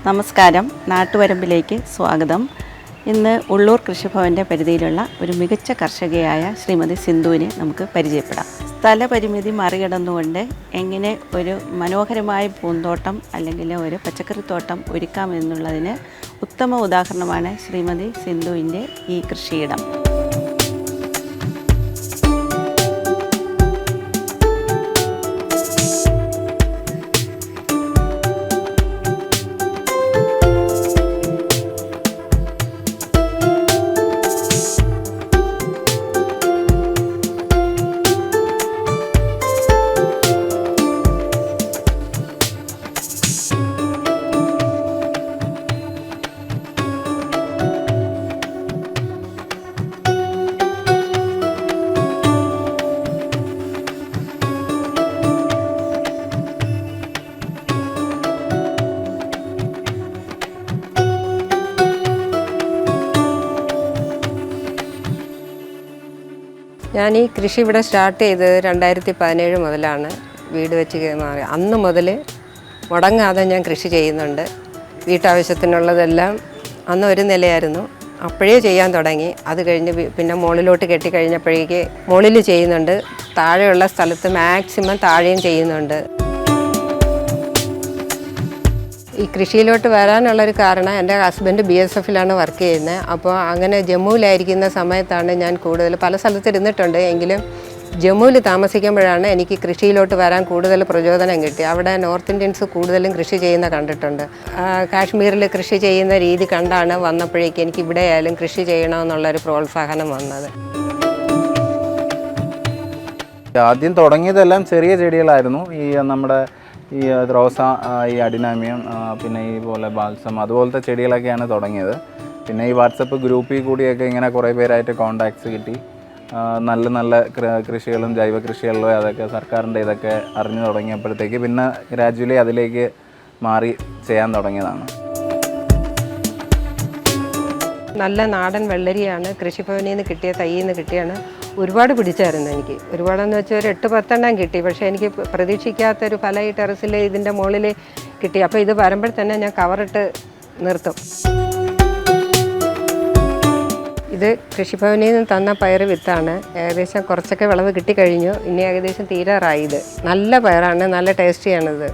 നമസ്കാരം, നാട്ടുവരമ്പിലേക്ക് സ്വാഗതം. ഇന്ന് ഉള്ളൂർ കൃഷിഭവൻ്റെ പരിധിയിലുള്ള ഒരു മികച്ച കർഷകയായ ശ്രീമതി സിന്ധുവിനെ നമുക്ക് പരിചയപ്പെടാം. സ്ഥലപരിമിതി മറികടന്നുകൊണ്ട് എങ്ങനെ ഒരു മനോഹരമായ പൂന്തോട്ടം അല്ലെങ്കിൽ ഒരു പച്ചക്കറിത്തോട്ടം ഒരുക്കാമെന്നുള്ളതിന് ഉത്തമ ഉദാഹരണമാണ് ശ്രീമതി സിന്ധുവിൻ്റെ ഈ കൃഷിയിടം. ഞാൻ ഈ കൃഷി ഇവിടെ സ്റ്റാർട്ട് ചെയ്തത് 2017 മുതലാണ്. വീട് വെച്ച് മാറി അന്ന് മുതൽ മുടങ്ങാതെ ഞാൻ കൃഷി ചെയ്യുന്നുണ്ട്. വീട്ടാവശ്യത്തിനുള്ളതെല്ലാം അന്ന് ഒരു നിലയായിരുന്നു, അപ്പോഴേ ചെയ്യാൻ തുടങ്ങി. അത് കഴിഞ്ഞ് പിന്നെ മുകളിലോട്ട് കെട്ടിക്കഴിഞ്ഞപ്പോഴേക്ക് മുകളിൽ ചെയ്യുന്നുണ്ട്, താഴെയുള്ള സ്ഥലത്ത് മാക്സിമം താഴെയും ചെയ്യുന്നുണ്ട്. ഈ കൃഷിയിലോട്ട് വരാനുള്ളൊരു കാരണം എൻ്റെ ഹസ്ബൻഡ് BSFലാണ് വർക്ക് ചെയ്യുന്നത്. അപ്പോൾ അങ്ങനെ ജമ്മുവിലായിരിക്കുന്ന സമയത്താണ് ഞാൻ കൂടുതൽ പല സ്ഥലത്ത് ഇരുന്നിട്ടുണ്ട്. എങ്കിലും ജമ്മുവിൽ താമസിക്കുമ്പോഴാണ് എനിക്ക് കൃഷിയിലോട്ട് വരാൻ കൂടുതൽ പ്രചോദനം കിട്ടി. അവിടെ നോർത്ത് ഇന്ത്യൻസ് കൂടുതലും കൃഷി ചെയ്യുന്ന കണ്ടിട്ടുണ്ട്. കാശ്മീരിൽ കൃഷി ചെയ്യുന്ന രീതി കണ്ടാണ് വന്നപ്പോഴേക്ക് എനിക്ക് ഇവിടെ ആയാലും കൃഷി ചെയ്യണമെന്നുള്ളൊരു പ്രോത്സാഹനം വന്നത്. ആദ്യം തുടങ്ങിയതെല്ലാം ചെറിയ ചെടികളായിരുന്നു. നമ്മുടെ ഈ റോസ, ഈ അഡിനാമിയം, പിന്നെ ഈ പോലെ ബാൽസം, അതുപോലത്തെ ചെടികളൊക്കെയാണ് തുടങ്ങിയത്. പിന്നെ ഈ വാട്സപ്പ് ഗ്രൂപ്പിൽ കൂടിയൊക്കെ ഇങ്ങനെ കുറേ പേരായിട്ട് കോണ്ടാക്ട്സ് കിട്ടി. നല്ല നല്ല കൃഷികളും ജൈവ കൃഷികളിലും അതൊക്കെ സർക്കാരിൻ്റെ ഇതൊക്കെ അറിഞ്ഞു തുടങ്ങിയപ്പോഴത്തേക്ക് പിന്നെ ഗ്രാജുവലി അതിലേക്ക് മാറി ചെയ്യാൻ തുടങ്ങിയതാണ്. നല്ല നാടൻ വെള്ളരിയാണ് കൃഷിഭവനിൽ നിന്ന് കിട്ടിയ തൈയിൽ നിന്ന് കിട്ടിയാണ്. ഒരുപാട് പിടിച്ചായിരുന്നു എനിക്ക്. ഒരുപാടെന്ന് വെച്ചാൽ ഒരു 8-10 എണ്ണം കിട്ടി. പക്ഷേ എനിക്ക് പ്രതീക്ഷിക്കാത്തൊരു ഫലം ഈ ടെറസിൽ ഇതിൻ്റെ മുകളിൽ കിട്ടി. അപ്പോൾ ഇത് വരുമ്പോൾ തന്നെ ഞാൻ കവറിട്ട് നിർത്തും. ഇത് കൃഷിഭവനിൽ നിന്ന് തന്ന പയർ വിത്താണ്. ഏകദേശം കുറച്ചൊക്കെ വിളവ് കിട്ടിക്കഴിഞ്ഞു. ഇനി ഏകദേശം തീരാറായി. ഇത് നല്ല പയറാണ്, നല്ല ടേസ്റ്റിയാണിത്.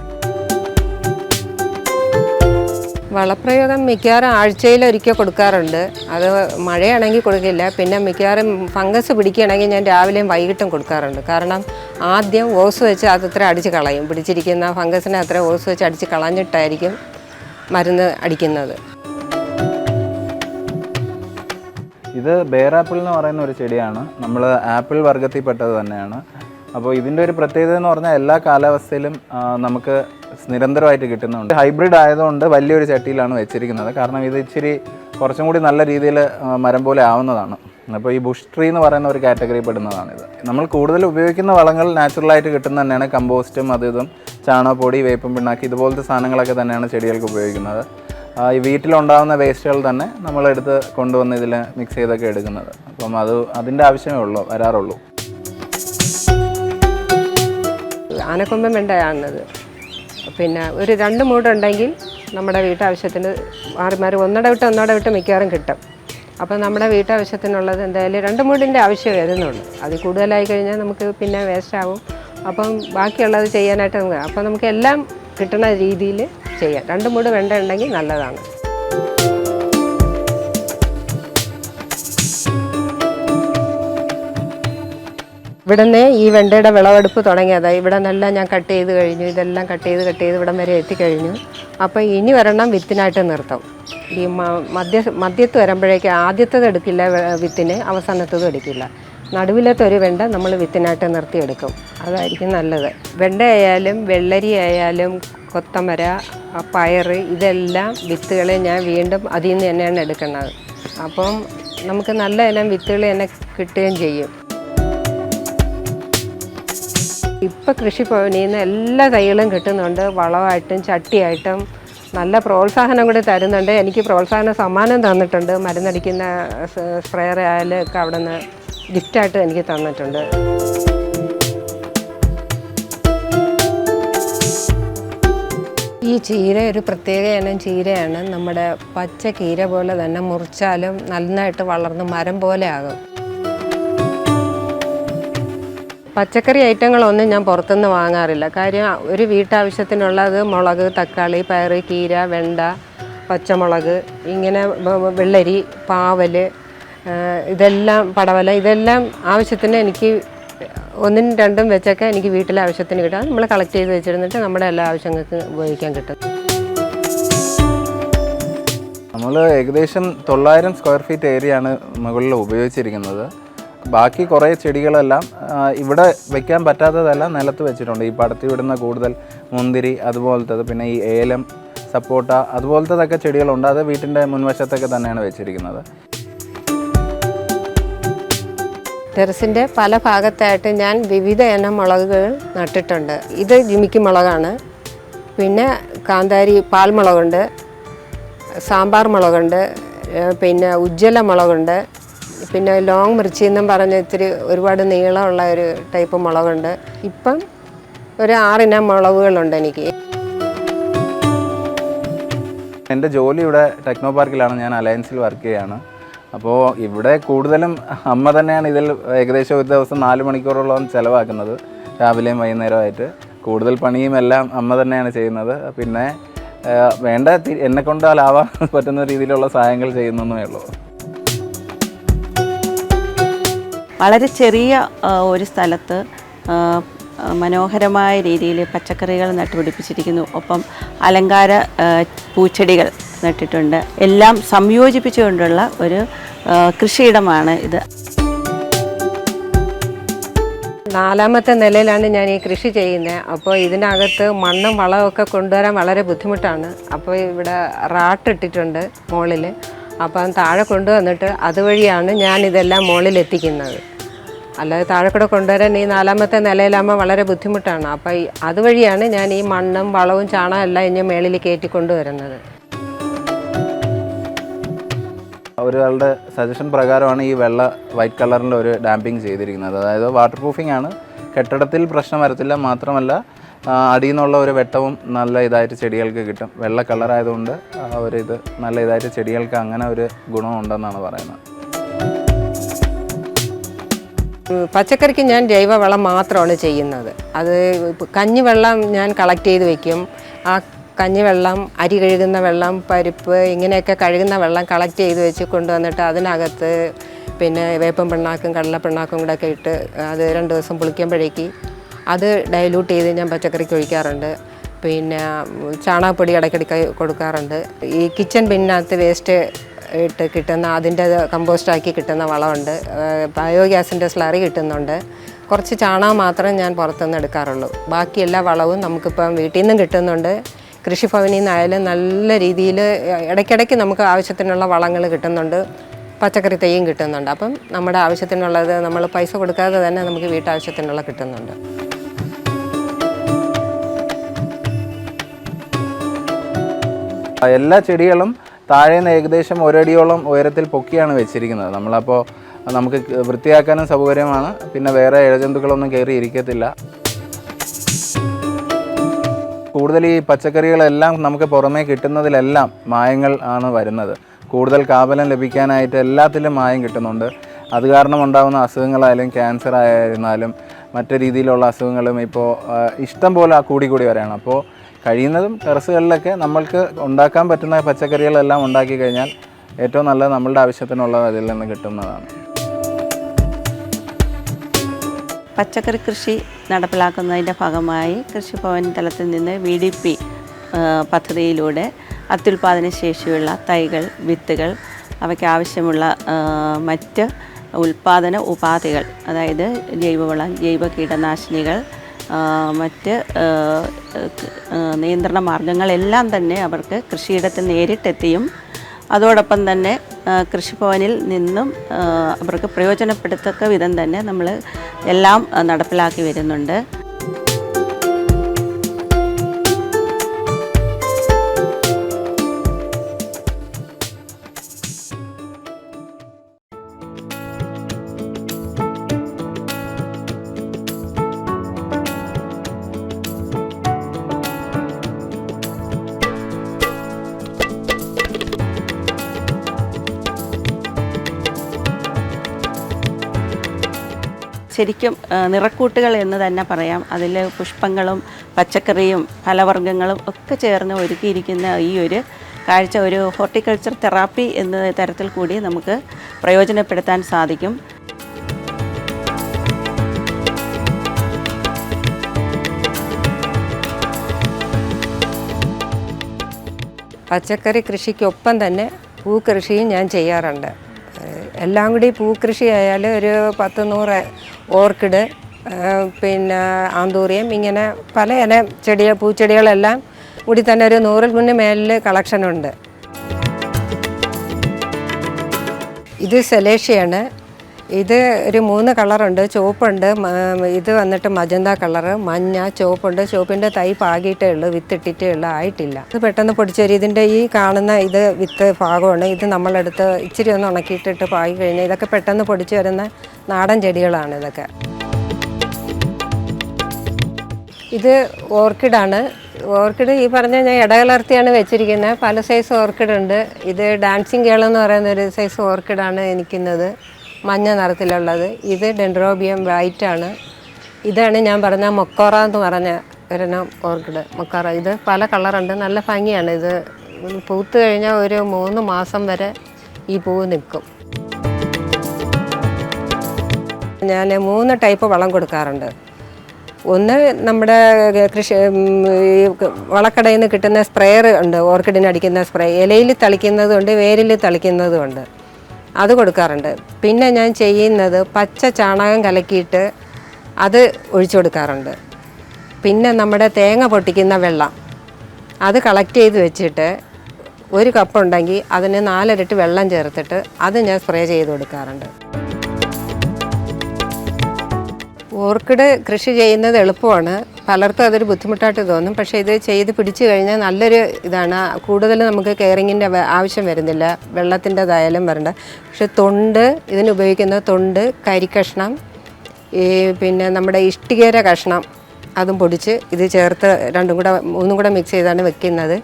വളപ്രയോഗം മിക്കവാറും ആഴ്ചയിലൊരിക്കൽ കൊടുക്കാറുണ്ട്. അത് മഴയാണെങ്കിൽ കൊടുക്കില്ല. പിന്നെ മിക്കവാറും ഫംഗസ് പിടിക്കുകയാണെങ്കിൽ ഞാൻ രാവിലെയും വൈകിട്ടും കൊടുക്കാറുണ്ട്. കാരണം ആദ്യം ഓസ് വെച്ച് അതത്ര അടിച്ച് കളയും. പിടിച്ചിരിക്കുന്ന ഫംഗസിനെ അത്ര ഓസ് വെച്ച് അടിച്ച് കളഞ്ഞിട്ടായിരിക്കും മരുന്ന് അടിക്കുന്നത്. ഇത് ബെയർ ആപ്പിൾ എന്ന് പറയുന്ന ഒരു ചെടിയാണ്. നമ്മൾ ആപ്പിൾ വർഗ്ഗത്തിൽപ്പെട്ടത് തന്നെയാണ്. അപ്പോൾ ഇതിൻ്റെ ഒരു പ്രത്യേകത എന്ന് പറഞ്ഞാൽ എല്ലാ കാലാവസ്ഥയിലും നമുക്ക് നിരന്തരമായിട്ട് കിട്ടുന്നുണ്ട്. ഹൈബ്രിഡ് ആയതുകൊണ്ട് വലിയൊരു ചട്ടിയിലാണ് വെച്ചിരിക്കുന്നത്. കാരണം ഇത് ഇച്ചിരി കുറച്ചും കൂടി നല്ല രീതിയിൽ മരം പോലെ ആവുന്നതാണ്. അപ്പോൾ ഈ ബുഷ് ട്രീ എന്ന് പറയുന്ന ഒരു കാറ്റഗറി പെടുന്നതാണിത്. നമ്മൾ കൂടുതൽ ഉപയോഗിക്കുന്ന വളങ്ങൾ നാച്ചുറലായിട്ട് കിട്ടുന്ന തന്നെയാണ്. കമ്പോസ്റ്റും ഇതും ചാണകപ്പൊടി, വേപ്പും പിണ്ണാക്കി, ഇതുപോലത്തെ സാധനങ്ങളൊക്കെ തന്നെയാണ് ചെടികൾക്ക് ഉപയോഗിക്കുന്നത്. ഈ വീട്ടിലുണ്ടാകുന്ന വേസ്റ്റുകൾ തന്നെ നമ്മളെടുത്ത് കൊണ്ടുവന്ന് ഇതിൽ മിക്സ് ചെയ്തൊക്കെ എടുക്കുന്നത്. അപ്പം അതിൻ്റെ ആവശ്യമേ വരാറുള്ളൂ. ആനക്കൊമ്പൻ വെണ്ടയാണത്. പിന്നെ ഒരു 2 മൂടുണ്ടെങ്കിൽ നമ്മുടെ വീട്ടാവശ്യത്തിന് മാറി ഒന്നട വിട്ട് മിക്കവാറും കിട്ടും. അപ്പോൾ നമ്മുടെ വീട്ടാവശ്യത്തിനുള്ളത് എന്തായാലും 2 മൂടിൻ്റെ ആവശ്യം വരുന്നുള്ളൂ. അതിൽ കൂടുതലായി കഴിഞ്ഞാൽ നമുക്ക് പിന്നെ വേസ്റ്റാവും. അപ്പം ബാക്കിയുള്ളത് ചെയ്യാനായിട്ട് അപ്പോൾ നമുക്ക് എല്ലാം കിട്ടുന്ന രീതിയിൽ ചെയ്യാം. 2 മൂട് വെണ്ട ഉണ്ടെങ്കിൽ നല്ലതാണ്. ഇവിടുന്ന് ഈ വെണ്ടയുടെ വിളവെടുപ്പ് തുടങ്ങിയതാണ്. ഇവിടെ നിന്നെല്ലാം ഞാൻ കട്ട് ചെയ്ത് കഴിഞ്ഞു. ഇതെല്ലാം കട്ട് ചെയ്ത് ഇവിടം വരെ എത്തിക്കഴിഞ്ഞു. അപ്പോൾ ഇനി ഒരെണ്ണം വിത്തിനായിട്ട് നിർത്തും. ഈ മധ്യത്ത് വരുമ്പോഴേക്കും ആദ്യത്തേത് എടുക്കില്ല വിത്തിന്, അവസാനത്തതും എടുക്കില്ല. നടുവിലത്തെ ഒരു വെണ്ട നമ്മൾ വിത്തിനായിട്ട് നിർത്തിയെടുക്കും. അതായിരിക്കും നല്ലത്. വെണ്ടയായാലും വെള്ളരി ആയാലും കൊത്തമര, പയർ, ഇതെല്ലാം വിത്തുകൾ ഞാൻ വീണ്ടും അതിൽ നിന്ന് തന്നെയാണ് എടുക്കുന്നത്. അപ്പം നമുക്ക് നല്ല ഇനം വിത്തുകൾ തന്നെ കിട്ടുകയും ചെയ്യും. ഇപ്പം കൃഷിഭവനിൽ നിന്ന് എല്ലാ തൈകളും കിട്ടുന്നുണ്ട്. വളമായിട്ടും ചട്ടിയായിട്ടും നല്ല പ്രോത്സാഹനം കൂടി തരുന്നുണ്ട്. എനിക്ക് പ്രോത്സാഹന സമ്മാനം തന്നിട്ടുണ്ട്. മരുന്നടിക്കുന്ന സ്പ്രേയർ ആയാലൊക്കെ അവിടെ നിന്ന് ഗിഫ്റ്റായിട്ട് എനിക്ക് തന്നിട്ടുണ്ട്. ഈ ചീര ഒരു പ്രത്യേക ഇനം ചീരയാണ്. നമ്മുടെ പച്ച കീര പോലെ തന്നെ മുറിച്ചാലും നന്നായിട്ട് വളർന്ന് മരം പോലെ ആകും. പച്ചക്കറി ഐറ്റങ്ങളൊന്നും ഞാൻ പുറത്തുനിന്ന് വാങ്ങാറില്ല. കാര്യം ഒരു വീട്ടാവശ്യത്തിനുള്ളത് മുളക്, തക്കാളി, പയറ്, കീര, വെണ്ട, പച്ചമുളക്, ഇങ്ങനെ വെള്ളരി, പാവൽ, ഇതെല്ലാം പടവല, ഇതെല്ലാം ആവശ്യത്തിന് എനിക്ക് ഒന്നും രണ്ടും വെച്ചൊക്കെ എനിക്ക് വീട്ടിലെ ആവശ്യത്തിന് കിട്ടാം. നമ്മൾ കളക്ട് ചെയ്ത് വെച്ചിരുന്നിട്ട് നമ്മുടെ എല്ലാ ആവശ്യങ്ങൾക്ക് ഉപയോഗിക്കാൻ കിട്ടും. നമ്മൾ ഏകദേശം 900 സ്ക്വയർ ഫീറ്റ് ഏരിയയാണ് മുകളിൽ ഉപയോഗിച്ചിരിക്കുന്നത്. ബാക്കി കുറേ ചെടികളെല്ലാം ഇവിടെ വെക്കാൻ പറ്റാത്തതെല്ലാം നിലത്ത് വെച്ചിട്ടുണ്ട്. ഈ പടത്തി വിടുന്ന കൂടുതൽ മുന്തിരി അതുപോലത്തത്, പിന്നെ ഈ ഏലം, സപ്പോട്ട അതുപോലത്തതൊക്കെ ചെടികളുണ്ട്. അത് വീട്ടിൻ്റെ മുൻവശത്തൊക്കെ തന്നെയാണ് വെച്ചിരിക്കുന്നത്. ടെറസിൻ്റെ പല ഭാഗത്തായിട്ട് ഞാൻ വിവിധ ഇനം മുളകുകൾ നട്ടിട്ടുണ്ട്. ഇത് ജിമിക്ക് മുളകാണ്. പിന്നെ കാന്താരി പാൽമുളകുണ്ട്, സാമ്പാർ മുളകുണ്ട്, പിന്നെ ഉജ്ജ്വല മുളകുണ്ട്, പിന്നെ ലോങ് മിർച്ചി എന്നും പറഞ്ഞ് ഇത്തിരി ഒരുപാട് നീളമുള്ള ഒരു ടൈപ്പ് മുളകുണ്ട്. ഇപ്പം ഒരു 6 ഇനം മുളകുകളുണ്ട് എനിക്ക്. എൻ്റെ ജോലി ഇവിടെ ടെക്നോ പാർക്കിലാണ്. ഞാൻ അലയൻസിൽ വർക്ക് ചെയ്യുകയാണ്. അപ്പോൾ ഇവിടെ കൂടുതലും അമ്മ തന്നെയാണ് ഇതിൽ ഏകദേശം ഒരു ദിവസം 4 മണിക്കൂറോളം ചിലവാക്കുന്നത്, രാവിലെയും വൈകുന്നേരമായിട്ട്. കൂടുതൽ പണിയും എല്ലാം അമ്മ തന്നെയാണ് ചെയ്യുന്നത്. പിന്നെ വേണ്ട എന്നെക്കൊണ്ടാലാവാൻ പറ്റുന്ന രീതിയിലുള്ള സഹായങ്ങൾ ചെയ്യുന്നേ ഉള്ളൂ. വളരെ ചെറിയ ഒരു സ്ഥലത്ത് മനോഹരമായ രീതിയിൽ പച്ചക്കറികൾ നട്ടുപിടിപ്പിച്ചിരിക്കുന്നു. ഒപ്പം അലങ്കാര പൂച്ചെടികൾ നട്ടിട്ടുണ്ട്. എല്ലാം സംയോജിപ്പിച്ചുകൊണ്ടുള്ള ഒരു കൃഷിയിടമാണ് ഇത്. 4ാമത്തെ നിലയിലാണ് ഞാൻ ഈ കൃഷി ചെയ്യുന്നത്. അപ്പോൾ ഇതിനകത്ത് മണ്ണും വളമൊക്കെ കൊണ്ടുവരാൻ വളരെ ബുദ്ധിമുട്ടാണ്. അപ്പോൾ ഇവിടെ റാട്ടിട്ടിട്ടുണ്ട് മുകളിൽ. അപ്പം താഴെ കൊണ്ടുവന്നിട്ട് അതുവഴിയാണ് ഞാനിതെല്ലാം മുകളിൽ എത്തിക്കുന്നത്. അല്ലാതെ താഴെ കൂടെ കൊണ്ടുവരാൻ ഈ 4ാമത്തെ നിലയിലാകുമ്പോൾ വളരെ ബുദ്ധിമുട്ടാണ്. അപ്പോൾ അതുവഴിയാണ് ഞാൻ ഈ മണ്ണും വളവും ചാണകം എല്ലാം ഇനി മുകളിൽ കയറ്റി കൊണ്ടുവരുന്നത്. ഒരാളുടെ സജഷൻ പ്രകാരമാണ് ഈ വെള്ള വൈറ്റ് കളറിൽ ഒരു ഡാമ്പിങ് ചെയ്തിരിക്കുന്നത്. അതായത് വാട്ടർ പ്രൂഫിംഗ് ആണ്. കെട്ടിടത്തിൽ പ്രശ്നം വരത്തില്ല. മാത്രമല്ല അടിയിൽ നിന്നുള്ള ഒരു വെട്ടവും നല്ല ഇതായിട്ട് ചെടികൾക്ക് കിട്ടും. വെള്ള കളറായതുകൊണ്ട് ഇത് നല്ല ഇതായിട്ട് ചെടികൾക്ക് അങ്ങനെ ഒരു ഗുണമുണ്ടെന്നാണ് പറയുന്നത്. പച്ചക്കറിക്ക് ഞാൻ ജൈവവളം മാത്രമാണ് ചെയ്യുന്നത്. അത് കഞ്ഞിവെള്ളം ഞാൻ കളക്ട് ചെയ്ത് വയ്ക്കും. ആ കഞ്ഞിവെള്ളം, അരി കഴുകുന്ന വെള്ളം, പരിപ്പ്, ഇങ്ങനെയൊക്കെ കഴുകുന്ന വെള്ളം കളക്ട് ചെയ്ത് വെച്ച് കൊണ്ടുവന്നിട്ട് അതിനകത്ത് പിന്നെ വേപ്പൻ പിണ്ണാക്കും കടലപ്പിണ്ണാക്കും കൂടെ ഒക്കെ ഇട്ട് അത് 2 ദിവസം പുളിക്കുമ്പോഴേക്ക് അത് ഡൈല്യൂട്ട് ചെയ്ത് ഞാൻ പച്ചക്കറിക്ക് ഒഴിക്കാറുണ്ട്. പിന്നെ ചാണകപ്പൊടി ഇടയ്ക്കിടയ്ക്ക് കൊടുക്കാറുണ്ട്. ഈ കിച്ചൺ ബിന്നിനകത്ത് വേസ്റ്റ് ഇട്ട് കിട്ടുന്ന അതിൻ്റെ കമ്പോസ്റ്റാക്കി കിട്ടുന്ന വളമുണ്ട്. ബയോഗ്യാസിൻ്റെ സ്ലറി കിട്ടുന്നുണ്ട്. കുറച്ച് ചാണകം മാത്രം ഞാൻ പുറത്തുനിന്ന് എടുക്കാറുള്ളൂ. ബാക്കി എല്ലാ വളവും നമുക്കിപ്പം വീട്ടിൽ നിന്നും കിട്ടുന്നുണ്ട്. കൃഷിഭവനിൽ നിന്നായാലും നല്ല രീതിയിൽ ഇടയ്ക്കിടയ്ക്ക് നമുക്ക് ആവശ്യത്തിനുള്ള വളങ്ങൾ കിട്ടുന്നുണ്ട്. പച്ചക്കറി തൈയും കിട്ടുന്നുണ്ട്. അപ്പം നമ്മുടെ ആവശ്യത്തിനുള്ളത് നമ്മൾ പൈസ കൊടുക്കാതെ തന്നെ നമുക്ക് വീട്ടാവശ്യത്തിനുള്ള കിട്ടുന്നുണ്ട്. എല്ലാ ചെടികളും താഴേന്ന് ഏകദേശം 1 അടിയോളം ഉയരത്തിൽ പൊക്കിയാണ് വെച്ചിരിക്കുന്നത്. നമ്മളപ്പോൾ നമുക്ക് വൃത്തിയാക്കാനും സൗകര്യമാണ്. പിന്നെ വേറെ ഇഴജന്തുക്കളൊന്നും കയറി ഇരിക്കത്തില്ല. കൂടുതൽ ഈ പച്ചക്കറികളെല്ലാം നമുക്ക് പുറമേ കിട്ടുന്നതിലെല്ലാം മായങ്ങൾ ആണ് വരുന്നത്. കൂടുതൽ കാബലം ലഭിക്കാനായിട്ട് എല്ലാത്തിലും മായം കിട്ടുന്നുണ്ട്. അത് കാരണം ഉണ്ടാകുന്ന അസുഖങ്ങളായാലും ക്യാൻസർ ആയിരുന്നാലും മറ്റു രീതിയിലുള്ള അസുഖങ്ങളും ഇപ്പോൾ ഇഷ്ടം പോലെ കൂടി വരികയാണ്. അപ്പോൾ കഴിയുന്നതും ടെറസുകളിലൊക്കെ നമ്മൾക്ക് ഉണ്ടാക്കാൻ പറ്റുന്ന പച്ചക്കറികളെല്ലാം ഉണ്ടാക്കി കഴിഞ്ഞാൽ ഏറ്റവും നല്ലത് നമ്മളുടെ ആവശ്യത്തിനുള്ളത് അതിൽ നിന്ന് കിട്ടുന്നതാണ്. പച്ചക്കറി കൃഷി നടപ്പിലാക്കുന്നതിൻ്റെ ഭാഗമായി കൃഷിഭവൻ തലത്തിൽ നിന്ന് VDP പദ്ധതിയിലൂടെ അത്യുൽപാദന ശേഷിയുള്ള തൈകൾ, വിത്തുകൾ, അവയ്ക്ക് ആവശ്യമുള്ള മറ്റ് ഉൽപാദന ഉപാധികൾ, അതായത് ജൈവവളം, ജൈവ കീടനാശിനികൾ, മറ്റ് നിയന്ത്രണ മാർഗങ്ങളെല്ലാം തന്നെ അവർക്ക് കൃഷിയിടത്തിൽ നേരിട്ടെത്തിയും അതോടൊപ്പം തന്നെ കൃഷിഭവനിൽ നിന്നും അവർക്ക് പ്രയോജനപ്പെടുത്തക്ക വിധം തന്നെ നമ്മൾ എല്ലാം നടപ്പിലാക്കി വരുന്നുണ്ട്. ശരിക്കും നിറക്കൂട്ടുകൾ എന്ന് തന്നെ പറയാം. അതിൽ പുഷ്പങ്ങളും പച്ചക്കറിയും ഫലവർഗ്ഗങ്ങളും ഒക്കെ ചേർന്ന് ഒരുക്കിയിരിക്കുന്ന ഈ ഒരു കാഴ്ച ഒരു ഹോർട്ടിക്കൾച്ചർ തെറാപ്പി എന്ന തരത്തിൽ കൂടി നമുക്ക് പ്രയോജനപ്പെടുത്താൻ സാധിക്കും. പച്ചക്കറി കൃഷിക്കൊപ്പം തന്നെ പൂക്കൃഷിയും ഞാൻ ചെയ്യാറുണ്ട്. എല്ലാം കൂടി പൂക്കൃഷി ആയാൽ ഒരു 10-100 ഓർക്കിഡ്, പിന്നെ ആന്തൂറിയം, ഇങ്ങനെ പല ഇനം പൂച്ചെടികളെല്ലാം കൂടി തന്നെ ഒരു 100 മേലിൽ കളക്ഷനുണ്ട്. ഇത് സെലേഷ്യയാണ്. ഇത് ഒരു 3 കളറുണ്ട്. ചുവപ്പുണ്ട്, ഇത് വന്നിട്ട് മജന്ത കളറ്, മഞ്ഞ, ചുവപ്പുണ്ട്. ചുവപ്പിൻ്റെ തൈ പാകിയിട്ടേ ഉള്ളൂ, വിത്തിട്ടിട്ടേ ഉള്ളൂ, ആയിട്ടില്ല. ഇത് പെട്ടെന്ന് പൊടിച്ചേരി. ഇതിൻ്റെ ഈ കാണുന്ന ഇത് വിത്ത് ഭാഗമാണ്. ഇത് നമ്മളെടുത്ത് ഇച്ചിരി ഒന്ന് ഉണക്കിയിട്ടിട്ട് പാകി കഴിഞ്ഞാൽ ഇതൊക്കെ പെട്ടെന്ന് പൊടിച്ച് വരുന്ന നാടൻ ചെടികളാണ് ഇതൊക്കെ. ഇത് ഓർക്കിഡാണ്. ഓർക്കിഡ് ഈ പറഞ്ഞ ഞാൻ ഇടകലർത്തിയാണ് വെച്ചിരിക്കുന്നത്. പല സൈസ് ഓർക്കിഡ് ഉണ്ട്. ഇത് ഡാൻസിങ് ഗേൾ എന്ന് പറയുന്ന ഒരു സൈസ് ഓർക്കിഡാണ് എനിക്കുന്നത്, മഞ്ഞ നിറത്തിലുള്ളത്. ഇത് ഡെൻഡ്രോബിയം വൈറ്റാണ്. ഇതാണ് ഞാൻ പറഞ്ഞ മൊക്കോറ എന്ന് പറഞ്ഞ ഒരെണ്ണം ഓർക്കിഡ്, മൊക്കോറ. ഇത് പല കളറുണ്ട്, നല്ല ഭംഗിയാണ്. ഇത് പൂത്ത് കഴിഞ്ഞാൽ ഒരു 3 മാസം വരെ ഈ പൂവ് നിൽക്കും. ഞാൻ 3 ടൈപ്പ് വളം കൊടുക്കാറുണ്ട്. ഒന്ന് നമ്മുടെ വളക്കടയിൽ നിന്ന് കിട്ടുന്ന സ്പ്രേയർ ഉണ്ട്, ഓർക്കിഡിന് അടിക്കുന്ന സ്പ്രേ. ഇലയിൽ തളിക്കുന്നതുണ്ട്, വേരിൽ തളിക്കുന്നതുമുണ്ട്, അത് കൊടുക്കാറുണ്ട്. പിന്നെ ഞാൻ ചെയ്യുന്നത് പച്ച ചാണകം കലക്കിയിട്ട് അത് ഒഴിച്ചു കൊടുക്കാറുണ്ട്. പിന്നെ നമ്മുടെ തേങ്ങ പൊട്ടിക്കുന്ന വെള്ളം അത് കളക്ട് ചെയ്ത് വെച്ചിട്ട് 1 കപ്പ് ഉണ്ടെങ്കിൽ അതിന് 4 ഇരട്ടി വെള്ളം ചേർത്തിട്ട് അത് ഞാൻ സ്പ്രേ ചെയ്ത് കൊടുക്കാറുണ്ട്. ഓർക്കിഡ് കൃഷി ചെയ്യുന്നത് എളുപ്പമാണ്. പലർക്കും അതൊരു ബുദ്ധിമുട്ടായിട്ട് തോന്നും. പക്ഷേ ഇത് ചെയ്ത് പിടിച്ചു കഴിഞ്ഞാൽ നല്ലൊരു ഇതാണ്. കൂടുതൽ നമുക്ക് കെയറിങ്ങിൻ്റെ ആവശ്യം വരുന്നില്ല, വെള്ളത്തിൻ്റെതായാലും വരണ്ട. പക്ഷെ തൊണ്ട്, ഇതിന് ഉപയോഗിക്കുന്ന തൊണ്ട്, കരിക്കഷ്ണം, പിന്നെ നമ്മുടെ ഇഷ്ടികേര കഷ്ണം അതും പൊടിച്ച് ഇത് ചേർത്ത് 3 കൂടെ മിക്സ് ചെയ്താണ് വെക്കുന്നത്.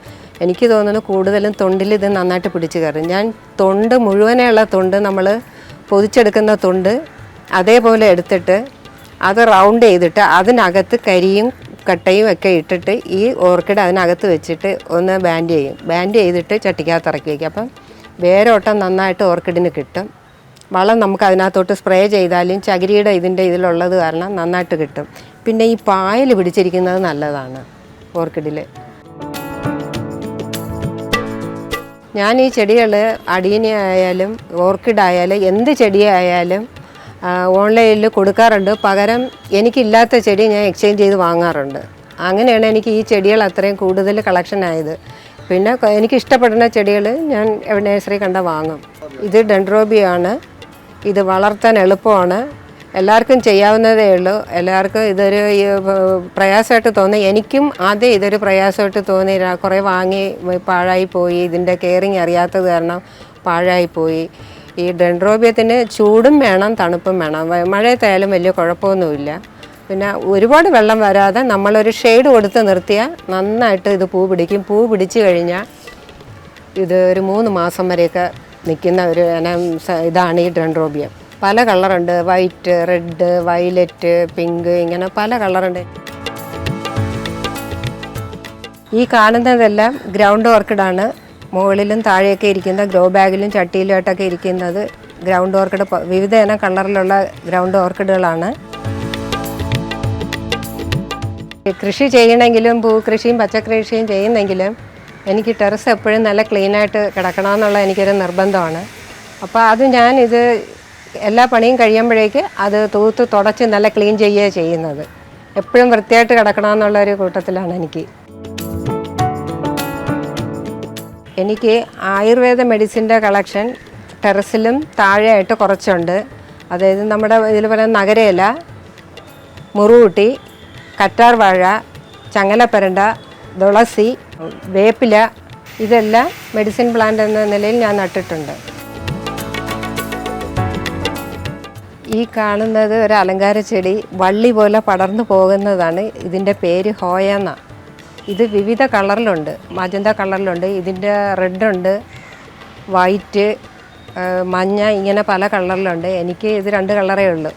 എനിക്ക് തോന്നുന്നു കൂടുതലും തൊണ്ടിൽ ഇത് നന്നായിട്ട് പിടിച്ച് കയറും. ഞാൻ തൊണ്ട് മുഴുവനുള്ള തൊണ്ട്, നമ്മൾ പൊതിച്ചെടുക്കുന്ന തൊണ്ട് അതേപോലെ എടുത്തിട്ട് അത് റൗണ്ട് ചെയ്തിട്ട് അതിനകത്ത് കരിയും കട്ടയും ഒക്കെ ഇട്ടിട്ട് ഈ ഓർക്കിഡ് അതിനകത്ത് വെച്ചിട്ട് ഒന്ന് ബാൻഡ് ചെയ്യും. ബാൻഡ് ചെയ്തിട്ട് ചട്ടിക്കകത്ത് ഇറക്കി വയ്ക്കും. അപ്പം വേരോട്ടം നന്നായിട്ട് ഓർക്കിഡിന് കിട്ടും. വളം നമുക്ക് അതിനകത്തോട്ട് സ്പ്രേ ചെയ്താലും ചകിരിയുടെ ഇതിലുള്ളത് കാരണം നന്നായിട്ട് കിട്ടും. പിന്നെ ഈ പായൽ പിടിച്ചിരിക്കുന്നത് നല്ലതാണ് ഓർക്കിഡിൽ. ഞാൻ ഈ ചെടികൾ അടീനി ആയാലും ഓർക്കിഡായാലും എന്ത് ചെടിയായാലും ഓൺലൈനിൽ കൊടുക്കാറുണ്ട്. പകരം എനിക്കില്ലാത്ത ചെടി ഞാൻ എക്സ്ചേഞ്ച് ചെയ്ത് വാങ്ങാറുണ്ട്. അങ്ങനെയാണ് എനിക്ക് ഈ ചെടികൾ അത്രയും കൂടുതൽ കളക്ഷൻ ആയത്. പിന്നെ എനിക്ക് ഇഷ്ടപ്പെടുന്ന ചെടികൾ ഞാൻ നഴ്സറി കണ്ട വാങ്ങും. ഇത് ഡെൻഡ്രോബിയാണ്. ഇത് വളർത്താൻ എളുപ്പമാണ്, എല്ലാവർക്കും ചെയ്യാവുന്നതേ ഉള്ളൂ. എല്ലാവർക്കും ഇതൊരു പ്രയാസമായിട്ട് തോന്നി. എനിക്കും ആദ്യം ഇതൊരു പ്രയാസമായിട്ട് തോന്നി. കുറേ വാങ്ങി പാഴായിപ്പോയി, ഇതിൻ്റെ കെയറിങ് അറിയാത്തത് കാരണം പാഴായിപ്പോയി. ഈ ഡെൻഡ്രോബിയത്തിന് ചൂടും വേണം, തണുപ്പും വേണം. മഴയത്തായാലും വലിയ കുഴപ്പമൊന്നുമില്ല. പിന്നെ ഒരുപാട് വെള്ളം വരാതെ നമ്മളൊരു ഷെയ്ഡ് കൊടുത്ത് നിർത്തിയാൽ നന്നായിട്ട് ഇത് പൂ പിടിക്കും. പൂ പിടിച്ച് കഴിഞ്ഞാൽ ഇത് ഒരു 3 മാസം വരെയൊക്കെ നിൽക്കുന്ന ഒരു ഇതാണ് ഈ ഡെൻഡ്രോബിയം. പല കളറുണ്ട്, വൈറ്റ്, റെഡ്, വയലറ്റ്, പിങ്ക്, ഇങ്ങനെ പല കളറുണ്ട്. ഈ കാണുന്നതെല്ലാം ഗ്രൗണ്ട് ഓർക്കിഡാണ്. മുകളിലും താഴെയൊക്കെ ഇരിക്കുന്ന ഗ്രോ ബാഗിലും ചട്ടിയിലുമായിട്ടൊക്കെ ഇരിക്കുന്നത് ഗ്രൗണ്ട് ഓർക്കിഡ്. വിവിധ ഇനം കളറിലുള്ള ഗ്രൗണ്ട് ഓർക്കിഡുകളാണ്. കൃഷി ചെയ്യണമെങ്കിലും പൂക്കൃഷിയും പച്ചക്കൃഷിയും ചെയ്യുന്നെങ്കിലും എനിക്ക് ടെറസ് എപ്പോഴും നല്ല ക്ലീനായിട്ട് കിടക്കണമെന്നുള്ള എനിക്കൊരു നിർബന്ധമാണ്. അപ്പോൾ അത് ഞാനിത് എല്ലാ പണിയും കഴിയുമ്പോഴേക്ക് അത് തൂത്ത് തുടച്ച് നല്ല ക്ലീൻ ചെയ്യുകയാണ് ചെയ്യുന്നത്. എപ്പോഴും വൃത്തിയായിട്ട് കിടക്കണമെന്നുള്ളൊരു കൂട്ടത്തിലാണ് എനിക്ക് ആയുർവേദ മെഡിസിൻ്റെ കളക്ഷൻ ടെറസിലും താഴെയായിട്ട് കുറച്ചുണ്ട്. അതായത് നമ്മുടെ ഇതിൽ പറയുന്ന നഗരയില, മുറുകൂട്ടി, കറ്റാർ വാഴ, ചങ്ങലപ്പരണ്ട, തുളസി, വേപ്പില, ഇതെല്ലാം മെഡിസിൻ പ്ലാന്റ് എന്ന നിലയിൽ ഞാൻ നട്ടിട്ടുണ്ട്. ഈ കാണുന്നത് ഒരു അലങ്കാര ചെടി, വള്ളി പോലെ പടർന്നു പോകുന്നതാണ്. ഇതിൻ്റെ പേര് ഹോയ എന്നാണ്. ഇത് വിവിധ കളറിലുണ്ട്, മജന്ത കളറിലുണ്ട്, ഇതിൻ്റെ റെഡുണ്ട്, വൈറ്റ്, മഞ്ഞ, ഇങ്ങനെ പല കളറിലുണ്ട്. എനിക്ക് ഇത് 2 കളറേ ഉള്ളൂ.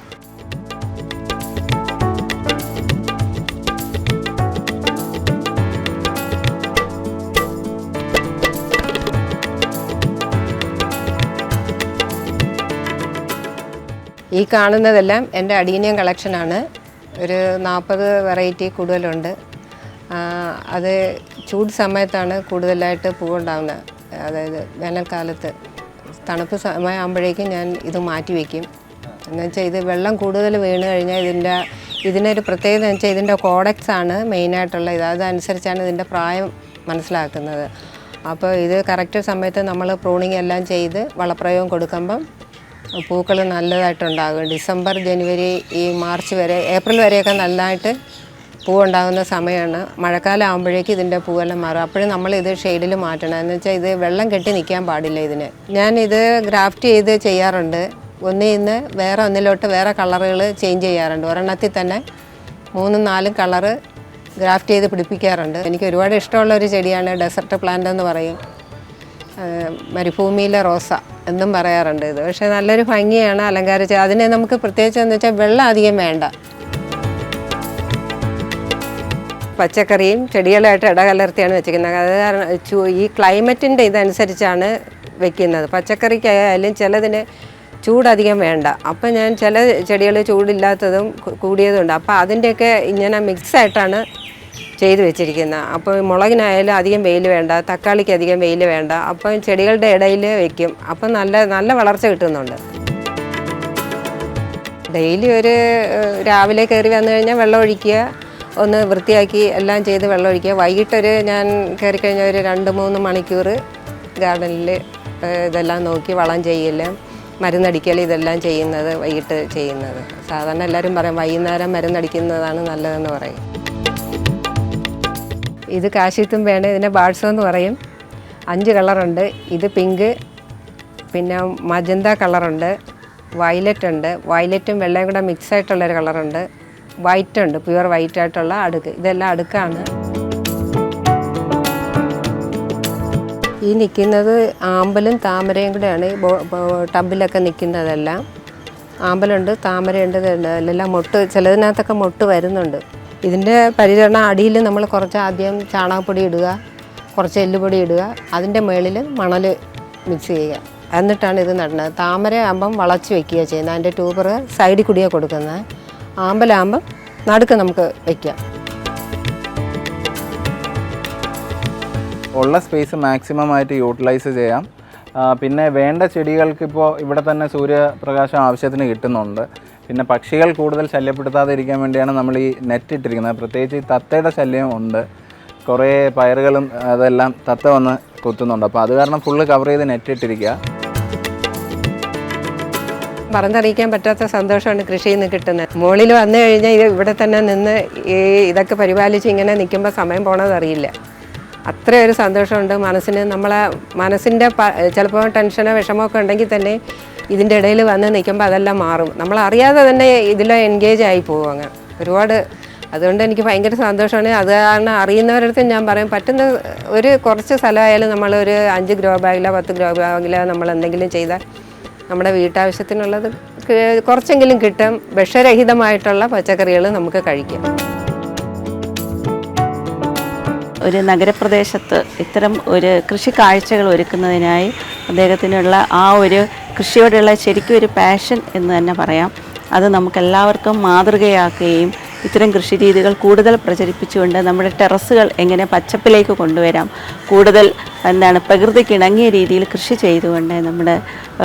ഈ കാണുന്നതെല്ലാം എൻ്റെ അഡീനിയം കളക്ഷനാണ്. ഒരു 40 വെറൈറ്റി കൂടുതലുണ്ട്. അത് ചൂട് സമയത്താണ് കൂടുതലായിട്ട് പൂവുണ്ടാകുന്നത്. അതായത് വേനൽക്കാലത്ത്. തണുപ്പ് സമയമാകുമ്പോഴേക്കും ഞാൻ ഇത് മാറ്റി വയ്ക്കും. എന്നുവെച്ചാൽ ഇത് വെള്ളം കൂടുതൽ വീണ് കഴിഞ്ഞാൽ ഇതിനൊരു പ്രത്യേകത എന്ന് വെച്ചാൽ ഇതിൻ്റെ കോഡക്സ് ആണ് മെയിനായിട്ടുള്ള ഇത്. അതനുസരിച്ചാണ് ഇതിൻ്റെ പ്രായം മനസ്സിലാക്കുന്നത്. അപ്പോൾ ഇത് കറക്റ്റ് സമയത്ത് നമ്മൾ പ്രൂണിങ് എല്ലാം ചെയ്ത് വളപ്രയോഗം കൊടുക്കുമ്പം പൂക്കൾ നല്ലതായിട്ടുണ്ടാകും. ഡിസംബർ, ജനുവരി, ഈ മാർച്ച് വരെ, ഏപ്രിൽ വരെയൊക്കെ നല്ലതായിട്ട് പൂവുണ്ടാകുന്ന സമയമാണ്. മഴക്കാലം ആകുമ്പോഴേക്കും ഇതിൻ്റെ പൂവെല്ലാം മാറും. അപ്പോഴും നമ്മളിത് ഷെയ്ഡിൽ മാറ്റണം. എന്ന് വെച്ചാൽ ഇത് വെള്ളം കെട്ടി നിൽക്കാൻ പാടില്ല ഇതിന്. ഞാനിത് ഗ്രാഫ്റ്റ് ചെയ്ത് ചെയ്യാറുണ്ട്. ഒന്നിൽ നിന്ന് വേറെ ഒന്നിലോട്ട് വേറെ കളറുകൾ ചേഞ്ച് ചെയ്യാറുണ്ട്. ഒരെണ്ണത്തിൽ തന്നെ 3-4 കളറ് ഗ്രാഫ്റ്റ് ചെയ്ത് പിടിപ്പിക്കാറുണ്ട്. എനിക്ക് ഒരുപാട് ഇഷ്ടമുള്ള ഒരു ചെടിയാണ് ഡെസർട്ട് പ്ലാന്റ് എന്ന് പറയും. മരുഭൂമിയിലെ റോസ എന്നും പറയാറുണ്ട് ഇത്. പക്ഷേ നല്ലൊരു ഭംഗിയാണ് അലങ്കരിച്ച്. അതിനെ നമുക്ക് പ്രത്യേകിച്ച് എന്ന് വെച്ചാൽ വെള്ളം അധികം വേണ്ട. പച്ചക്കറിയും ചെടികളായിട്ട് ഇടകലർത്തിയാണ് വെച്ചിരിക്കുന്നത്. അത് കാരണം ഈ ക്ലൈമറ്റിൻ്റെ ഇതനുസരിച്ചാണ് വെക്കുന്നത്. പച്ചക്കറിക്കായാലും ചിലതിന് ചൂടധികം വേണ്ട. അപ്പം ഞാൻ ചില ചെടികൾ ചൂടില്ലാത്തതും കൂടിയതുണ്ട്. അപ്പോൾ അതിൻ്റെയൊക്കെ ഇങ്ങനെ മിക്സായിട്ടാണ് ചെയ്ത് വെച്ചിരിക്കുന്നത്. അപ്പോൾ മുളകിനായാലും അധികം വെയിൽ വേണ്ട, തക്കാളിക്ക് അധികം വെയിൽ വേണ്ട. അപ്പം ചെടികളുടെ ഇടയിൽ വെക്കും. അപ്പം നല്ല വളർച്ച കിട്ടുന്നുണ്ട്. ഡെയിലി രാവിലെ കയറി വന്നു കഴിഞ്ഞാൽ വെള്ളം ഒഴിക്കുക, ഒന്ന് വൃത്തിയാക്കി എല്ലാം ചെയ്ത് വെള്ളം ഒഴിക്കുക. വൈകിട്ടൊരു ഞാൻ കയറിക്കഴിഞ്ഞാൽ ഒരു 2-3 മണിക്കൂർ ഗാർഡനിൽ ഇതെല്ലാം നോക്കി വളം ചെയ്യൽ, മരുന്നടിക്കൽ, ഇതെല്ലാം ചെയ്യുന്നത് വൈകിട്ട് ചെയ്യുന്നത്. സാധാരണ എല്ലാവരും പറയും വൈകുന്നേരം മരുന്നടിക്കുന്നതാണ് നല്ലതെന്ന് പറയും. ഇത് കാശിത്തുമ്പയാണ്. ഇതിൻ്റെ ബാഡ്സോ എന്ന് പറയും. 5 കളറുണ്ട്. ഇത് പിങ്ക്, പിന്നെ മജന്ത കളറുണ്ട്, വയലറ്റ് ഉണ്ട്. വയലറ്റും വെള്ളയും കൂടെ മിക്സ് ആയിട്ടുള്ളൊരു കളറുണ്ട്. വൈറ്റ് ഉണ്ട്, പ്യുവർ വൈറ്റ് ആയിട്ടുള്ള അടുക്ക്. ഇതെല്ലാം അടുക്കാണ്. ഈ നിൽക്കുന്നത് ആമ്പലും താമരയും കൂടെയാണ്. ടബിലൊക്കെ നിൽക്കുന്നതെല്ലാം ആമ്പലുണ്ട്, താമരയുണ്ട്. ഇതെല്ലാം മൊട്ട്, ചിലതിനകത്തൊക്കെ മൊട്ട് വരുന്നുണ്ട്. ഇതിൻ്റെ പരിചരണം അടിയിൽ നമ്മൾ കുറച്ച് ആദ്യം ചാണകപ്പൊടി ഇടുക, കുറച്ച് എല്ലുപൊടി ഇടുക, അതിൻ്റെ മുകളിൽ മണൽ മിക്സ് ചെയ്യുക. എന്നിട്ടാണ് ഇത് നടുന്നത്. താമര ആകുമ്പം വളച്ച് വയ്ക്കുക ചെയ്യുന്നത്. അതിൻ്റെ ട്യൂബർ സൈഡിൽ കൂടിയാണ് കൊടുക്കുന്നത്. ആമ്പലാകുമ്പം നടുക്ക് നമുക്ക് വയ്ക്കാം. ഉള്ള സ്പേസ് മാക്സിമം ആയിട്ട് യൂട്ടിലൈസ് ചെയ്യാം. പിന്നെ വേണ്ട ചെടികൾക്ക് ഇപ്പോൾ ഇവിടെ തന്നെ സൂര്യപ്രകാശം ആവശ്യത്തിന് കിട്ടുന്നുണ്ട്. പിന്നെ പക്ഷികൾ കൂടുതൽ ശല്യപ്പെടുത്താതിരിക്കാൻ വേണ്ടിയാണ് നമ്മൾ ഈ നെറ്റ് ഇട്ടിരിക്കുന്നത്. പ്രത്യേകിച്ച് ഈ തത്തയുടെ ശല്യം ഉണ്ട്. കുറേ പയറുകളും അതെല്ലാം തത്ത വന്ന് കൊത്തുന്നുണ്ട്. അപ്പോൾ അത് കാരണം ഫുള്ള് കവർ ചെയ്ത് നെറ്റ് ഇട്ടിരിക്കുക. പറഞ്ഞറിയിക്കാൻ പറ്റാത്ത സന്തോഷമാണ് കൃഷിയിൽ നിന്ന് കിട്ടുന്നത്. മുകളിൽ വന്നു കഴിഞ്ഞാൽ ഇവിടെ തന്നെ നിന്ന് ഇതൊക്കെ പരിപാലിച്ച് ഇങ്ങനെ നിൽക്കുമ്പോൾ സമയം പോണതറിയില്ല. അത്രയൊരു സന്തോഷമുണ്ട് മനസ്സിന്. നമ്മളെ മനസ്സിൻ്റെ ചിലപ്പോൾ ടെൻഷനോ വിഷമമൊക്കെ ഉണ്ടെങ്കിൽ തന്നെ ഇതിൻ്റെ ഇടയിൽ വന്ന് നിൽക്കുമ്പോൾ അതെല്ലാം മാറും. നമ്മളറിയാതെ തന്നെ ഇതിൽ എൻഗേജ് ആയി പോകും അങ്ങനെ ഒരുപാട്. അതുകൊണ്ട് എനിക്ക് ഭയങ്കര സന്തോഷമാണ്. അത് കാരണം അറിയുന്നവരടുത്ത് ഞാൻ പറയും, പറ്റുന്ന ഒരു കുറച്ച് സ്ഥലമായാലും നമ്മളൊരു 5 ഗ്രോ ബാഗിലോ 10 ഗ്രോ ബാഗിലോ നമ്മൾ എന്തെങ്കിലും ചെയ്താൽ നമ്മുടെ വീട്ടാവശ്യത്തിനുള്ളത് കുറച്ചെങ്കിലും കിട്ടും. വിഷരഹിതമായിട്ടുള്ള പച്ചക്കറികൾ നമുക്ക് കഴിക്കാം. ഒരു നഗരപ്രദേശത്ത് ഇത്തരം ഒരു കൃഷി കാഴ്ചകൾ ഒരുക്കുന്നതിനായി അദ്ദേഹത്തിനുള്ള ആ ഒരു കൃഷിയോടുള്ള ശരിക്കും ഒരു പാഷൻ എന്ന് തന്നെ പറയാം. അത് നമുക്കെല്ലാവർക്കും മാതൃകയാക്കുകയും ഇത്തരം കൃഷി രീതികൾ കൂടുതൽ പ്രചരിപ്പിച്ചുകൊണ്ട് നമ്മുടെ ടെറസുകൾ എങ്ങനെ പച്ചപ്പിലേക്ക് കൊണ്ടുവരാം, കൂടുതൽ പ്രകൃതിക്ക് ഇണങ്ങിയ രീതിയിൽ കൃഷി ചെയ്തുകൊണ്ട് നമ്മുടെ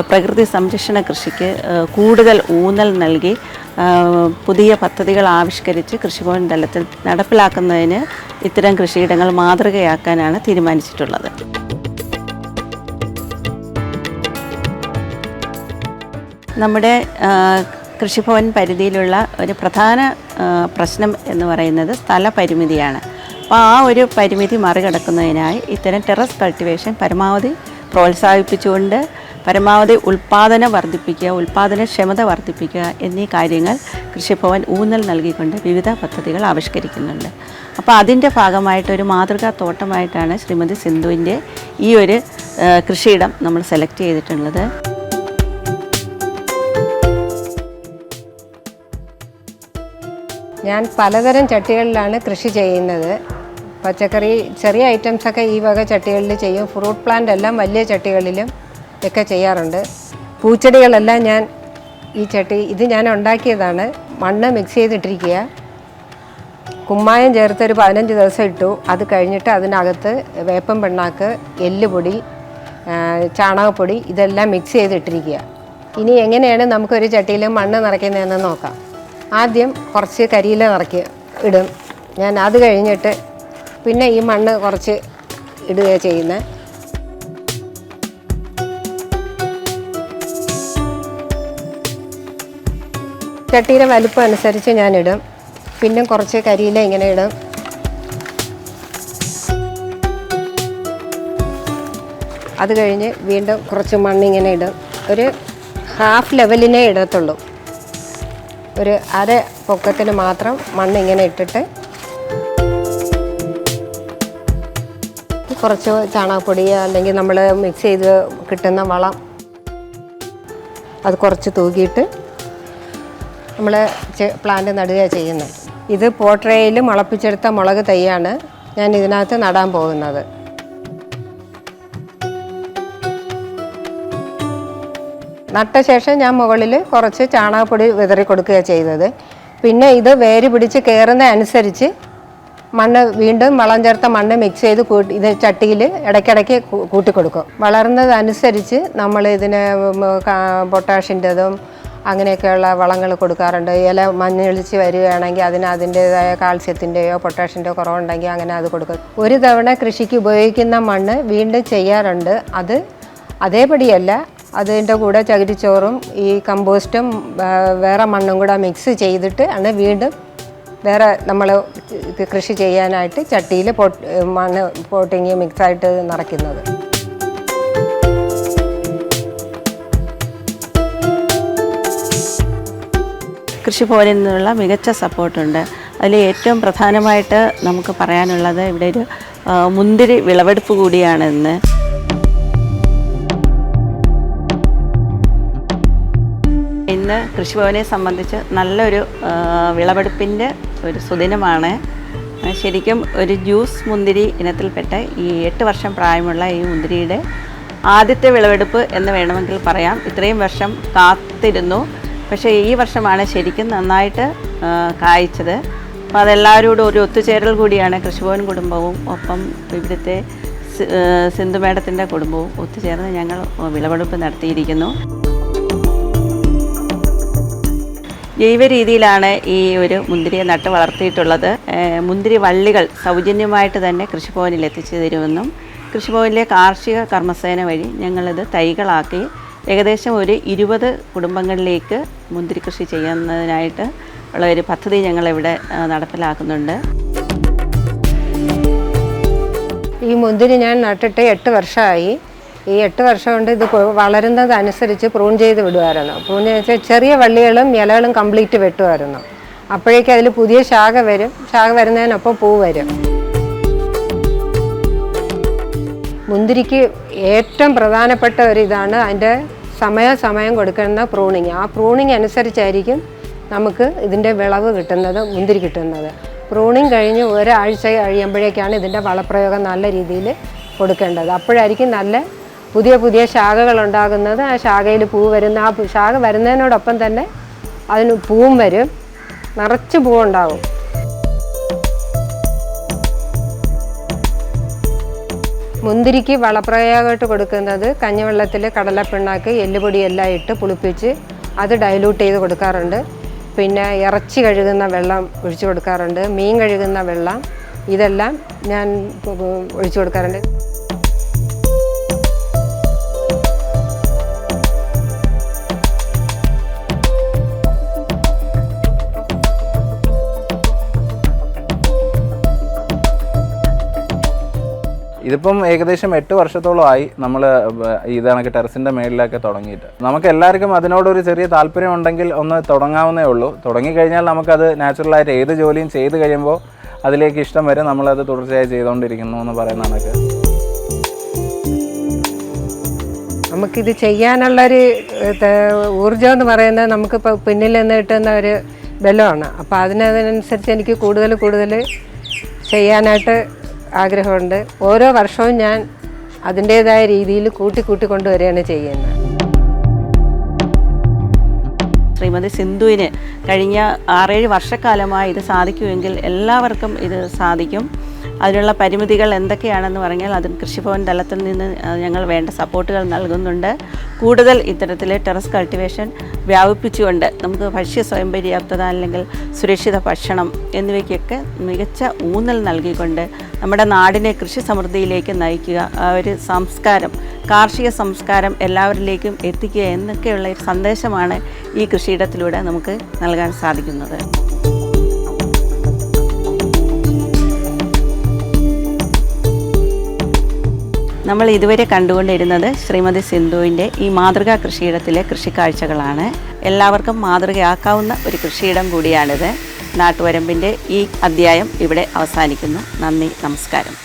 പ്രകൃതി സംരക്ഷണ കൃഷിക്ക് കൂടുതൽ ഊന്നൽ നൽകി പുതിയ പദ്ധതികൾ ആവിഷ്കരിച്ച് കൃഷിഭവൻ തലത്തിൽ നടപ്പിലാക്കുന്നതിന് ഇത്തരം കൃഷിയിടങ്ങൾ മാതൃകയാക്കാനാണ് തീരുമാനിച്ചിട്ടുള്ളത്. നമ്മുടെ കൃഷിഭവൻ പരിധിയിലുള്ള ഒരു പ്രധാന പ്രശ്നം എന്ന് പറയുന്നത് സ്ഥലപരിമിതിയാണ്. അപ്പോൾ ആ ഒരു പരിമിതി മറികടക്കുന്നതിനായി ഇത്തരം ടെറസ് കൾട്ടിവേഷൻ പരമാവധി പ്രോത്സാഹിപ്പിച്ചുകൊണ്ട് പരമാവധി ഉൽപ്പാദനം വർദ്ധിപ്പിക്കുക, ഉൽപ്പാദനക്ഷമത വർദ്ധിപ്പിക്കുക എന്നീ കാര്യങ്ങൾ കൃഷിഭവൻ ഊന്നൽ നൽകിക്കൊണ്ട് വിവിധ പദ്ധതികൾ ആവിഷ്കരിക്കുന്നുണ്ട്. അപ്പോൾ അതിൻ്റെ ഭാഗമായിട്ടൊരു മാതൃകാ തോട്ടമായിട്ടാണ് ശ്രീമതി സിന്ധുവിൻ്റെ ഈ ഒരു കൃഷിയിടം നമ്മൾ സെലക്ട് ചെയ്തിട്ടുള്ളത്. ഞാൻ പലതരം ചട്ടികളിലാണ് കൃഷി ചെയ്യുന്നത്. പച്ചക്കറി ചെറിയ ഐറ്റംസൊക്കെ ഈ വക ചട്ടികളിൽ ചെയ്യും. ഫ്രൂട്ട് പ്ലാന്റ് എല്ലാം വലിയ ചട്ടികളിലും ഒക്കെ ചെയ്യാറുണ്ട്. പൂച്ചെടികളെല്ലാം ഞാൻ ഈ ചട്ടി ഇത് ഞാൻ ഉണ്ടാക്കിയതാണ്. മണ്ണ് മിക്സ് ചെയ്തിട്ടിരിക്കുക, കുമ്മായം ചേർത്തൊരു 15 ദിവസം ഇട്ടു. അത് കഴിഞ്ഞിട്ട് അതിനകത്ത് വേപ്പം പിണ്ണാക്ക്, എല്ലുപൊടി, ചാണകപ്പൊടി ഇതെല്ലാം മിക്സ് ചെയ്തിട്ടിരിക്കുക. ഇനി എങ്ങനെയാണ് നമുക്കൊരു ചട്ടിയിൽ മണ്ണ് നിറയ്ക്കുന്നതെന്ന് നോക്കാം. ആദ്യം കുറച്ച് കരിയില ഇടും ഞാൻ. അത് കഴിഞ്ഞിട്ട് പിന്നെ ഈ മണ്ണ് കുറച്ച് ഇടുക ചെയ്യുന്നത്. ചട്ടിയുടെ വലിപ്പം അനുസരിച്ച് ഞാനിടും. പിന്നെ കുറച്ച് കരിയില ഇങ്ങനെ ഇടും. അത് കഴിഞ്ഞ് വീണ്ടും കുറച്ച് മണ്ണിങ്ങനെ ഇടും. ഒരു ഹാഫ് ലെവലിനേ ഇടത്തുള്ളൂ. ഒരു അര പൊക്കത്തിന് മാത്രം മണ്ണിങ്ങനെ ഇട്ടിട്ട് കുറച്ച് ചാണകപ്പൊടി അല്ലെങ്കിൽ നമ്മൾ മിക്സ് ചെയ്ത് കിട്ടുന്ന വളം അത് കുറച്ച് തൂക്കിയിട്ട് നമ്മൾ പ്ലാന്റ് നടുക ചെയ്യുന്നത്. ഇത് പോട്രയിൽ മുളപ്പിച്ചെടുത്ത മുളക് തൈയാണ് ഞാൻ ഇതിനകത്ത് നടാൻ പോകുന്നത്. നട്ട ശേഷം ഞാൻ മുകളിൽ കുറച്ച് ചാണകപ്പൊടി വിതറി കൊടുക്കുക ചെയ്തത്. പിന്നെ ഇത് വേര് പിടിച്ച് കയറുന്ന അനുസരിച്ച് മണ്ണ് വീണ്ടും വളം ചേർത്ത മണ്ണ് മിക്സ് ചെയ്ത് ഇത് ചട്ടിയിൽ ഇടയ്ക്കിടയ്ക്ക് കൂട്ടിക്കൊടുക്കും. വളർന്നതനുസരിച്ച് നമ്മൾ ഇതിന് പൊട്ടാഷിൻ്റെതും അങ്ങനെയൊക്കെയുള്ള വളങ്ങൾ കൊടുക്കാറുണ്ട്. ഇല മഞ്ഞളിച്ച് വരികയാണെങ്കിൽ അതിന് അതിൻ്റേതായ കാൽസ്യത്തിൻ്റെയോ പൊട്ടാഷിൻ്റെയോ കുറവുണ്ടെങ്കിൽ അങ്ങനെ അത് കൊടുക്കും. ഒരു തവണ കൃഷിക്ക് ഉപയോഗിക്കുന്ന മണ്ണ് വീണ്ടും ചെയ്യാറുണ്ട്. അത് അതേപടിയല്ല, അതിൻ്റെ കൂടെ ചകിരിച്ചോറും ഈ കമ്പോസ്റ്റും വേറെ മണ്ണും കൂടെ മിക്സ് ചെയ്തിട്ട് ആണ് വീണ്ടും വേറെ നമ്മൾ കൃഷി ചെയ്യാനായിട്ട് ചട്ടിയിൽ മണ്ണ് പോട്ടിങ് മിക്സായിട്ട് നിറയ്ക്കുന്നത്. കൃഷിഭവനിൽ നിന്നുള്ള മികച്ച സപ്പോർട്ടുണ്ട്. അതിൽ ഏറ്റവും പ്രധാനമായിട്ട് നമുക്ക് പറയാനുള്ളത് ഇവിടെ ഒരു മുന്തിരി വിളവെടുപ്പ് കൂടിയാണെന്ന്. ഇന്ന് കൃഷിഭവനെ സംബന്ധിച്ച് നല്ലൊരു വിളവെടുപ്പിൻ്റെ ഒരു സുദിനമാണ്. ശരിക്കും ഒരു ജ്യൂസ് മുന്തിരി ഇനത്തിൽപ്പെട്ട ഈ 8 വർഷം പ്രായമുള്ള ഈ മുന്തിരിയുടെ ആദ്യത്തെ വിളവെടുപ്പ് എന്ന് വേണമെങ്കിൽ പറയാം. ഇത്രയും വർഷം കാത്തിരുന്നു, പക്ഷേ ഈ വർഷമാണ് ശരിക്കും നന്നായിട്ട് കായ്ച്ചത്. അപ്പോൾ അതെല്ലാവരോടും ഒരു ഒത്തുചേരൽ കൂടിയാണ്. കൃഷിഭവൻ കുടുംബവും ഒപ്പം ഇവിടുത്തെ സിന്ധു മേഡത്തിൻ്റെ കുടുംബവും ഒത്തുചേർന്ന് ഞങ്ങൾ വിളവെടുപ്പ് നടത്തിയിരിക്കുന്നു. ജൈവ രീതിയിലാണ് ഈ ഒരു മുന്തിരിയെ നട്ട് വളർത്തിയിട്ടുള്ളത്. മുന്തിരി വള്ളികൾ സൗജന്യമായിട്ട് തന്നെ കൃഷിഭവനിൽ എത്തിച്ചു തരുമെന്നും കൃഷിഭവനിലെ കാർഷിക കർമ്മസേന വഴി ഞങ്ങളിത് തൈകളാക്കി ഏകദേശം ഒരു 20 കുടുംബങ്ങളിലേക്ക് മുന്തിരി കൃഷി ചെയ്യുന്നതിനായിട്ട് ഉള്ള ഒരു പദ്ധതി ഞങ്ങളിവിടെ നടപ്പിലാക്കുന്നുണ്ട്. ഈ മുന്തിരി ഞാൻ നട്ടിട്ട് 8 വർഷമായി. ഈ 8 വർഷം കൊണ്ട് ഇത് വളരുന്നതനുസരിച്ച് പ്രൂൺ ചെയ്ത് വിടുമായിരുന്നു. പ്രൂൺ വെച്ചാൽ ചെറിയ വള്ളികളും ഇലകളും കംപ്ലീറ്റ് വെട്ടുമായിരുന്നു. അപ്പോഴേക്കും അതിൽ പുതിയ ശാഖ വരും. ശാഖ വരുന്നതിനൊപ്പം പൂ വരും. മുന്തിരിക്ക് ഏറ്റവും പ്രധാനപ്പെട്ട ഒരു ഇതാണ് അതിൻ്റെ സമയം കൊടുക്കുന്ന പ്രൂണിങ്. ആ പ്രൂണിങ് അനുസരിച്ചായിരിക്കും നമുക്ക് ഇതിൻ്റെ വിളവ് കിട്ടുന്നത്, മുന്തിരി കിട്ടുന്നത്. പ്രൂണിങ് കഴിഞ്ഞ് ഒരാഴ്ച കഴിയുമ്പോഴേക്കാണ് ഇതിൻ്റെ വളപ്രയോഗം നല്ല രീതിയിൽ കൊടുക്കേണ്ടത്. അപ്പോഴായിരിക്കും നല്ല പുതിയ ശാഖകൾ ഉണ്ടാകുന്നത്. ആ ശാഖയിൽ പൂ വരുന്ന, ആ ശാഖ വരുന്നതിനോടൊപ്പം തന്നെ അതിന് പൂവും വരും, നിറച്ച് പൂവുണ്ടാകും. മുന്തിരിക്ക് വളപ്രയോഗമായിട്ട് കൊടുക്കുന്നത് കഞ്ഞിവെള്ളത്തിൽ കടലപ്പിണ്ണാക്ക്, എല്ലുപൊടി എല്ലാം ഇട്ട് പുളിപ്പിച്ച് അത് ഡൈലൂട്ട് ചെയ്ത് കൊടുക്കാറുണ്ട്. പിന്നെ ഇറച്ചി കഴുകുന്ന വെള്ളം ഒഴിച്ചു കൊടുക്കാറുണ്ട്. മീൻ കഴുകുന്ന വെള്ളം ഇതെല്ലാം ഞാൻ ഒഴിച്ചു കൊടുക്കാറുണ്ട്. ഇതിപ്പം ഏകദേശം 8 വർഷത്തോളമായി നമ്മൾ ഇതണക്ക് ടെറസിൻ്റെ മേളിലൊക്കെ തുടങ്ങിയിട്ട്. നമുക്ക് എല്ലാവർക്കും അതിനോടൊരു ചെറിയ താല്പര്യം ഉണ്ടെങ്കിൽ ഒന്ന് തുടങ്ങാവുന്നേ ഉള്ളൂ. തുടങ്ങിക്കഴിഞ്ഞാൽ നമുക്കത് നാച്ചുറലായിട്ട് ഏത് ജോലിയും ചെയ്ത് കഴിയുമ്പോൾ അതിലേക്ക് ഇഷ്ടം വരെ നമ്മളത് തുടർച്ചയായി ചെയ്തുകൊണ്ടിരിക്കുന്നു എന്ന് പറയുന്ന കണക്ക്. നമുക്കിത് ചെയ്യാനുള്ളൊരു ഊർജ്ജം എന്ന് പറയുന്നത് നമുക്കിപ്പോൾ പിന്നിൽ നിന്ന് കിട്ടുന്ന ഒരു ബലമാണ്. അപ്പോൾ അതിനനുസരിച്ച് എനിക്ക് കൂടുതൽ ചെയ്യാനായിട്ട് ആഗ്രഹമുണ്ട്. ഓരോ വർഷവും ഞാൻ അതിൻ്റേതായ രീതിയിൽ കൂട്ടി കൊണ്ടുവരികയാണ് ചെയ്യുന്നത്. ശ്രീമതി സിന്ധുവിന് കഴിഞ്ഞ 6-7 വർഷക്കാലമായി ഇത് സാധിക്കുമെങ്കിൽ എല്ലാവർക്കും ഇത് സാധിക്കും. അതിനുള്ള പരിമിതികൾ എന്തൊക്കെയാണെന്ന് പറഞ്ഞാൽ അതിന് കൃഷിഭവൻ തലത്തിൽ നിന്ന് ഞങ്ങൾ വേണ്ട സപ്പോർട്ടുകൾ നൽകുന്നുണ്ട്. കൂടുതൽ ഇത്തരത്തിൽ ടെറസ് കൾട്ടിവേഷൻ വ്യാപിപ്പിച്ചുകൊണ്ട് നമുക്ക് ഭക്ഷ്യ സ്വയം പര്യാപ്തത അല്ലെങ്കിൽ സുരക്ഷിത ഭക്ഷണം എന്നിവയ്ക്കൊക്കെ മികച്ച ഊന്നൽ നൽകിക്കൊണ്ട് നമ്മുടെ നാടിനെ കൃഷി സമൃദ്ധിയിലേക്ക് നയിക്കുക, ആ ഒരു സംസ്കാരം, കാർഷിക സംസ്കാരം എല്ലാവരിലേക്കും എത്തിക്കുക എന്നൊക്കെയുള്ള ഒരു സന്ദേശമാണ് ഈ കൃഷിയിടത്തിലൂടെ നമുക്ക് നൽകാൻ സാധിക്കുന്നത്. നമ്മൾ ഇതുവരെ കണ്ടുകൊണ്ടിരുന്നത് ശ്രീമതി സിന്ധുവിൻ്റെ ഈ മാതൃകാ കൃഷിയിടത്തിലെ കൃഷിക്കാഴ്ചകളാണ്. എല്ലാവർക്കും മാതൃകയാക്കാവുന്ന ഒരു കൃഷിയിടം കൂടിയാണിത്. നാട്ടുവരമ്പിൻ്റെ ഈ അധ്യായം ഇവിടെ അവസാനിക്കുന്നു. നന്ദി, നമസ്കാരം.